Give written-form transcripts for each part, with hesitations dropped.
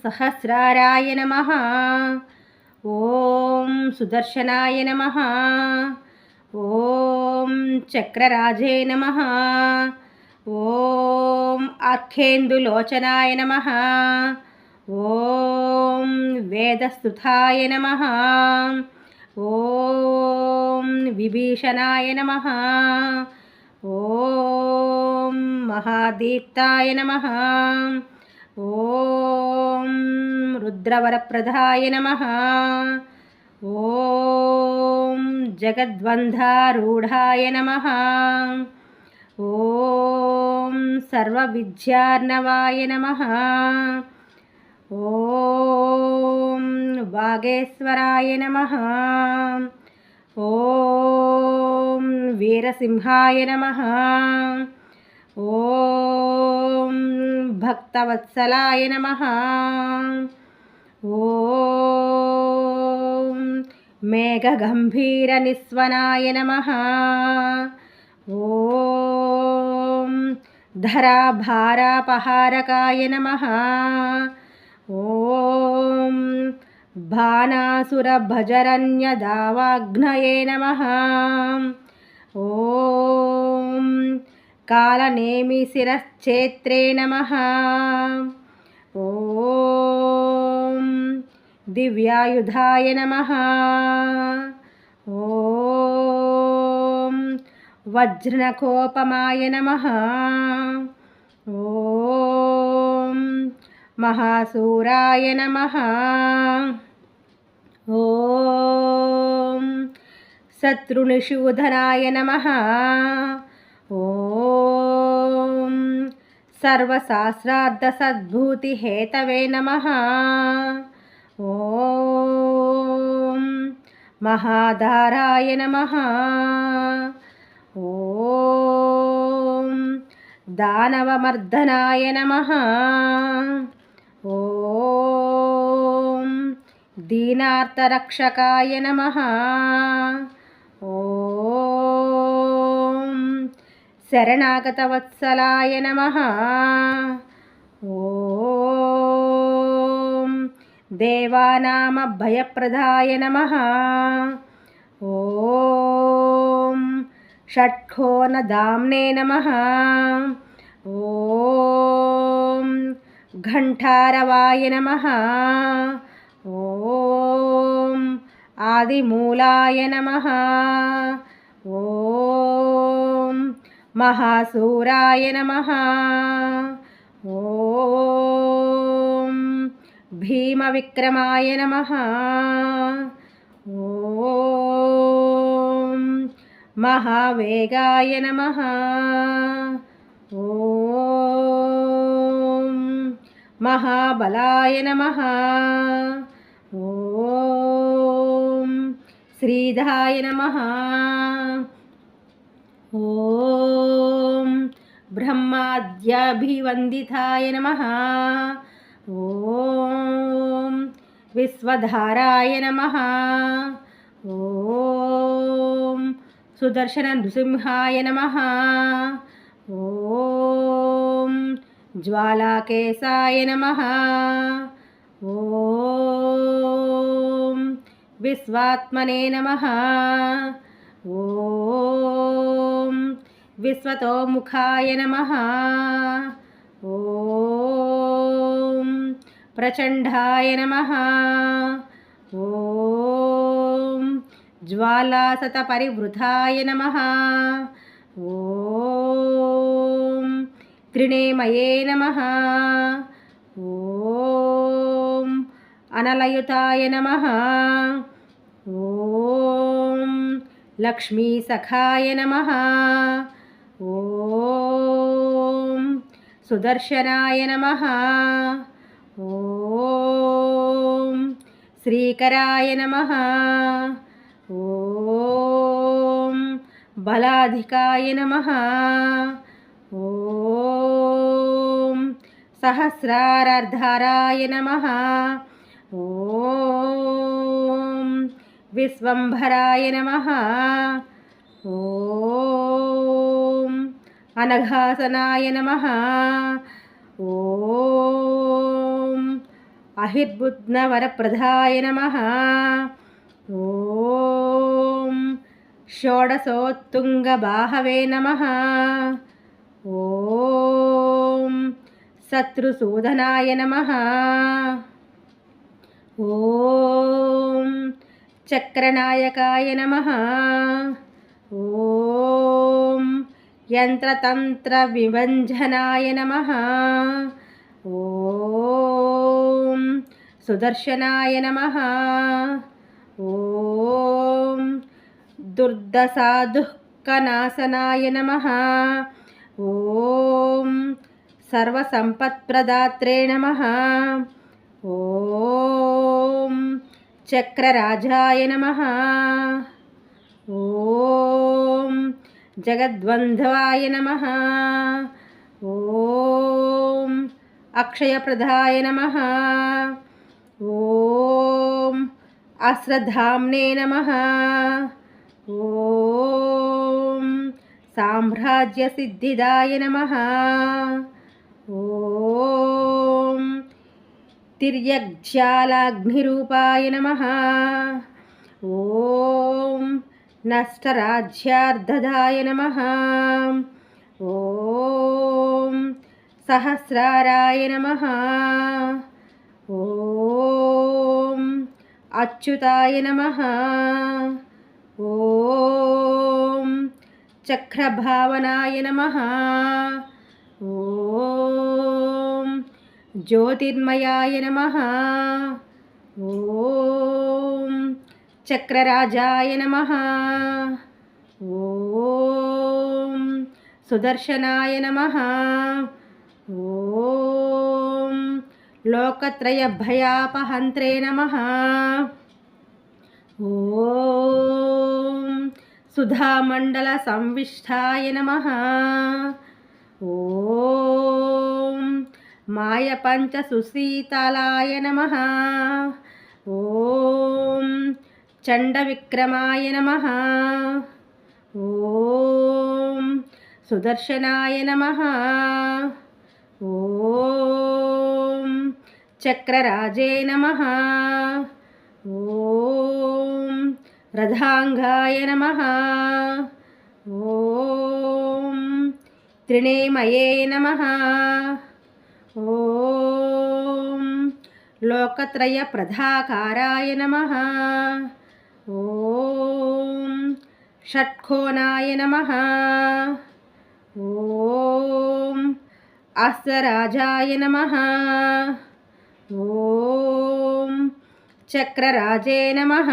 सहस्राराय नमः। ॐ सुदर्शनाय नमः। ॐ चक्रराजे नमः। ॐ आख्येन्दुलोचनाय नमः। ॐ वेदस्तुताय नमः। ॐ विभीषणाय नमः। ॐ महादीप्ताय नमः। ॐ रुद्रवरप्रदाय नमः। ॐ जगद्वन्धारूढाय नमः। ॐ सर्वविद्यार्णवाय नमः। ॐ वागेश्वराय नमः। ॐ वीरसिंहाय नमः। ॐ भक्तवत्सलाय नमः। ॐ मेघगम्भीरनिस्वनाय नमः। ॐ धराभारापहारकाय नमः। ॐ बाणासुरभजरण्यदावाग्नये नमः। ॐ कालनेमिशिरश्चेत्रे नमः। ॐ दिव्यायुधाय नमः। ॐ वज्रनखोपमाय नमः। ॐ महासूराय नमः। ॐ शत्रुनिषूदनाय नमः। ॐ सर्वशास्त्रार्थसद्भूतिहेतवे नमः। ॐ महाधाराय नमः। ॐ दानवमर्दनाय नमः। ॐ दीनार्तरक्षकाय नमः। ॐ शरणागतवत्सलाय नमः। ॐ देवानामभयप्रदाय नमः। ॐ षट्कोणधाम्ने नमः। ॐ घण्टारवाय नमः। ॐ आदिमूलाय नमः। ॐ महासूराय नमः। ॐ भीमविक्रमाय नमः। ॐ महावेगाय नमः। ॐ महाबलाय नमः। ॐ श्रीधाय नमः। ॐ ब्रह्माद्याभिवन्दिताय नमः। ॐ विश्वधाराय नमः। ॐ सुदर्शननृसिंहाय नमः। ॐ ज्वालाकेशाय नमः। ॐ विश्वात्मने नमः। ॐ विश्वतोमुखाय नमः। ॐ प्रचण्डाय नमः। ॐ ज्वालासतपरिवृताय नमः। ॐ त्रिनेमये नमः। ॐ अनलयुताय नमः। ॐ लक्ष्मीसखाय नमः। ॐ सुदर्शनाय नमः। ॐ श्रीकराय नमः। ॐ बलाधिकाय नमः। ॐ सहस्रारार्धाराय नमः। ॐ विश्वम्भराय नमः। ॐ अनघासनाय नमः। ॐ అహిర్బుధ్నవరప్రదాయ నమః. ఓం షోడశోత్తుంగబాహవే నమః. ఓం శత్రుసూదనాయ నమః. ఓం చక్రనాయకాయ నమః. ఓం యంత్రతంత్రవిభంజనాయ నమః. ఓం సుదర్శనాయ నమః. ఓం దుర్దశాదుఃఖనాశనాయ నమః. ఓం సర్వసంపత్ప్రదాత్రే నమః. ఓం చక్రరాజాయ నమః. ఓం జగద్వంధవాయ నమః. ఓం అక్షయప్రదాయ నమః. ఓం అశ్రధామ్నే నమః. ఓం సామ్రాజ్యసిద్ధిదాయ నమః. ఓం తిర్యగ్జ్వాలాగ్నిరూపాయ నమః. ఓం నష్టరాజ్యార్థదాయ నమః. ఓం సహస్రారాయ నమః. ఓం అచ్యుతాయ నమః. ఓం చక్రభావనాయ నమః. ఓం జ్యోతిర్మయాయ నమః. ఓం చక్రరాజాయ నమః. ఓం సుదర్శనాయ నమః. ఓం లోకత్రయభయాపహంత్రే నమః. ఓం సుధామండల సంవిష్టాయ నమః. ఓం మాయపంచసుశీతలాయ నమః. ఓం చండవిక్రమాయ నమః. ఓం సుదర్శనాయ నమః. ఓం చక్రరాజే నమః. ఓం రథాంగాయ నమః. ఓం త్రినేమయే నమః. ఓం లోకత్రయప్రధాకారాయ నమః. ఓం షట్కోణాయ నమః. ఓం అశ్వరాజాయ నమః. ఓం చక్రరాజే నమః.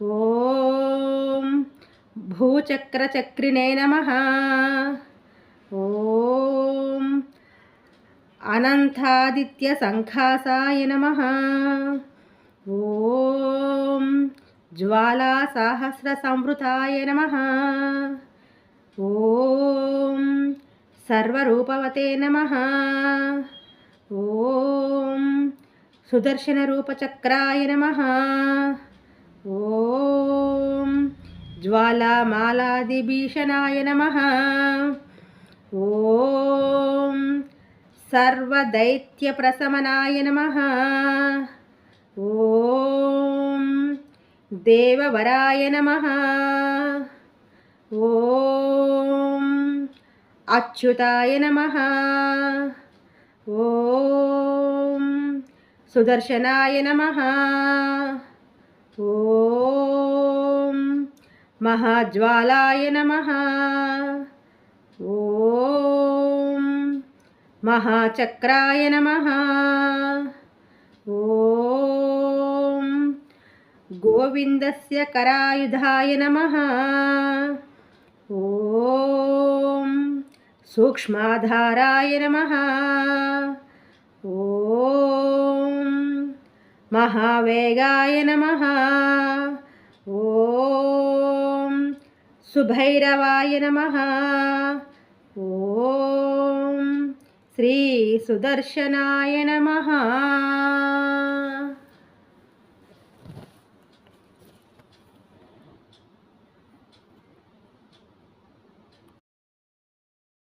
ఓం భూచక్రచక్రిణే నమః. ఓం అనంతాదిత్యసంఖాసాయ నమః. ఓం జ్వాలాసాహస్రసంవృతాయ నమః. ఓం సర్వరూపవతే నమః. ఓం సుదర్శనరూపచక్రాయ నమః. ఓం జ్వాలామాలాదిభీషణాయ నమః. ఓం సర్వదైత్యప్రశమనాయ నమః. ఓం దేవవరాయ నమః. ఓం అచ్యుతాయ నమః. ఓం సుదర్శనాయ నమః. ఓం మహాజ్వాలాయ నమః. ఓం మహాచక్రాయ నమః. ఓం గోవిందస్య కరాయుధాయ నమః. ఓం సూక్ష్మాధారాయ నమః. ఓం మహావేగాయ నమః. ఓం సుభైరవాయ నమః. ఓం శ్రీ సుదర్శనాయ నమః.